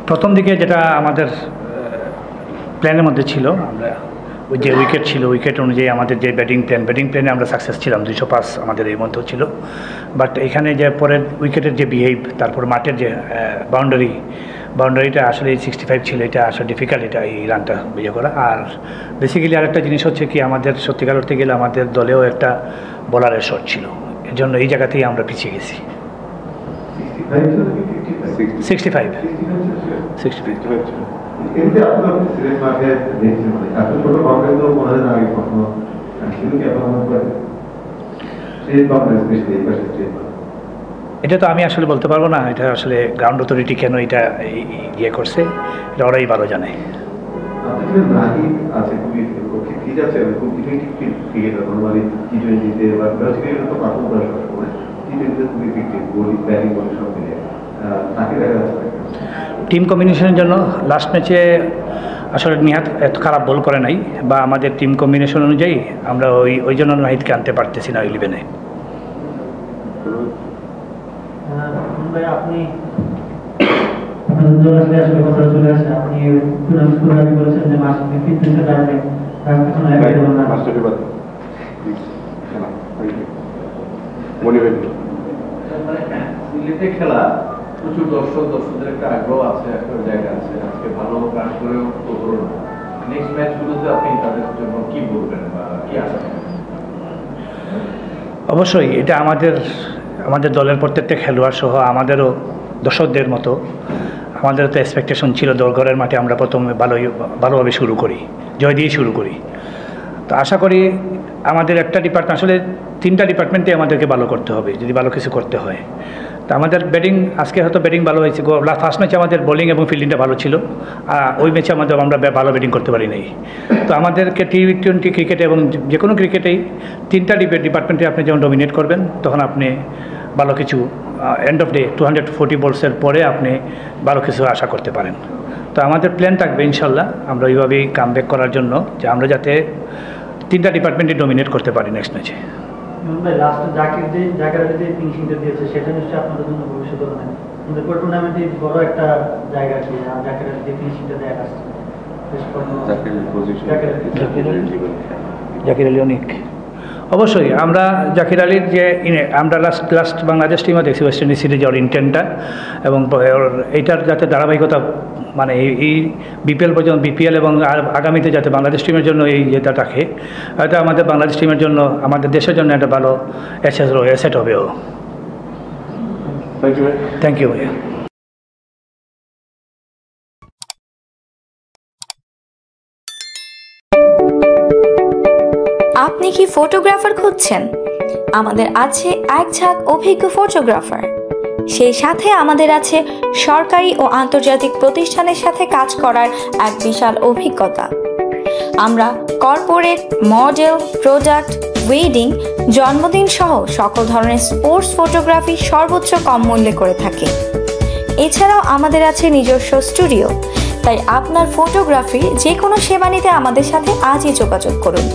প্রথম দিকে যেটা আমাদের প্ল্যানের মধ্যে ছিল, আমরা ওই যে উইকেট ছিল, উইকেট অনুযায়ী আমাদের যে ব্যাটিং প্ল্যানে আমরা সাকসেস ছিলাম, 205 আমাদের এই মধ্যেও ছিল। বাট এখানে যে পরের উইকেটের যে বিহেভ, তারপর মাঠের যে বাউন্ডারিটা আসলে 65 ছিল, এটা আসলে ডিফিকাল্ট এটা এই রানটা বিয়ে করা। আর বেসিক্যালি আরেকটা জিনিস হচ্ছে কি, আমাদের সত্যিকার করতে গেলে আমাদের দলেও একটা বলারের শট ছিল, এর জন্য এই জায়গাতেই আমরা পিছিয়ে গেছি। 65 এটা তো আমি আসলে বলতে পারবো না, এটা আসলে গ্রাউন্ড অথরিটি কেন এটা ইয়ে করছে, এটা ওরাই ভালো জানে। টিম কম্বিনেশনের জন্য লাস্ট ম্যাচে আসলে নিহাত এত খারাপ বল করে নাই, বা আমাদের টিম কম্বিনেশন অনুযায়ী আমরা ওই জন্য নাহিদকে আনতে পারতেছি না 11-এ। খেলা প্রচুর দর্শকদের একটা আগ্রহ আছে, একটা জায়গা আছে, আজকে ভালো কাজ করেও তো হলো না। নেক্সট ম্যাচগুলোতে আপনি তাদের জন্য কি বলবেন বা কি আশা করেন? অবশ্যই এটা আমাদের দলের প্রত্যেকটা খেলোয়াড় সহ আমাদেরও দর্শকদের মতো আমাদের তো এক্সপেকটেশন ছিল দলঘরের মাঠে আমরা প্রথমে ভালোভাবে শুরু করি, জয় দিয়ে শুরু করি। তো আশা করি আমাদের একটা ডিপার্টমেন্ট, আসলে 3টা ডিপার্টমেন্টে আমাদেরকে ভালো করতে হবে যদি ভালো কিছু করতে হয়। তো আমাদের ব্যাটিং আজকে হয়তো ব্যাটিং ভালো হয়েছে, ফার্স্ট ম্যাচে আমাদের বোলিং এবং ফিল্ডিংটা ভালো ছিল, ওই ম্যাচে আমরা ভালো ব্যাটিং করতে পারি নাই। তো আমাদেরকে T20 ক্রিকেটে এবং যে কোনো ক্রিকেটেই 3টা ডিপার্টমেন্টে আপনি যখন ডমিনেট করবেন, তখন আপনি ভালো কিছু এন্ড অফ ডে 240 বলসের পরে আপনি ভালো কিছু আশা করতে পারেন। তো আমাদের প্ল্যান থাকবে ইনশাল্লাহ আমরা ওইভাবেই কামব্যাক করার জন্য, যে আমরা যাতে 3টা ডিপার্টমেন্টে ডমিনেট করতে পারি নেক্সট ম্যাচে। লাস্ট জাকির যে ফিনিশিংটা দিয়েছে সেটা নিশ্চয়ই আপনাদের জন্য ভবিষ্যৎ নয়, আমাদের টুর্নামেন্টে বড় একটা জায়গা কি জাকিরের যে ফিনিশিংটা দেয়া আসছে, জাকির আলী অনেক অবশ্যই আমরা জাকির আলীর যে আমরা লাস্ট বাংলাদেশ টিমও দেখছি ওয়েস্ট ইন্ডিজ সিরিজে ওর ইন্টেন্টটা, এবং এইটার যাতে ধারাবাহিকতা মানে এই বিপিএল এবং আগামীতে যাতে বাংলাদেশ টিমের জন্য এই যেটা থাকে, হয়তো আমাদের বাংলাদেশ টিমের জন্য আমাদের দেশের জন্য একটা ভালো অ্যাসেট হবে ও। থ্যাংক ইউ ভাইয়া। আপনি কি ফটোগ্রাফার খুঁজছেন? আমাদের আছে এক ঝাঁক অভিজ্ঞ ফটোগ্রাফার, সেই সাথে আমাদের আছে সরকারি ও আন্তর্জাতিক প্রতিষ্ঠানের সাথে কাজ করার এক বিশাল অভিজ্ঞতা। আমরা কর্পোরেট, মডেল, প্রোডাক্ট, ওয়েডিং, জন্মদিন সহ সকল ধরনের স্পোর্টস ফটোগ্রাফি সর্বোচ্চ কম মূল্যে করে থাকি। এছাড়াও আমাদের আছে নিজস্ব স্টুডিও, তাই আপনার ফটোগ্রাফি যে কোনো সেবা নিতে আমাদের সাথে আজই যোগাযোগ করুন।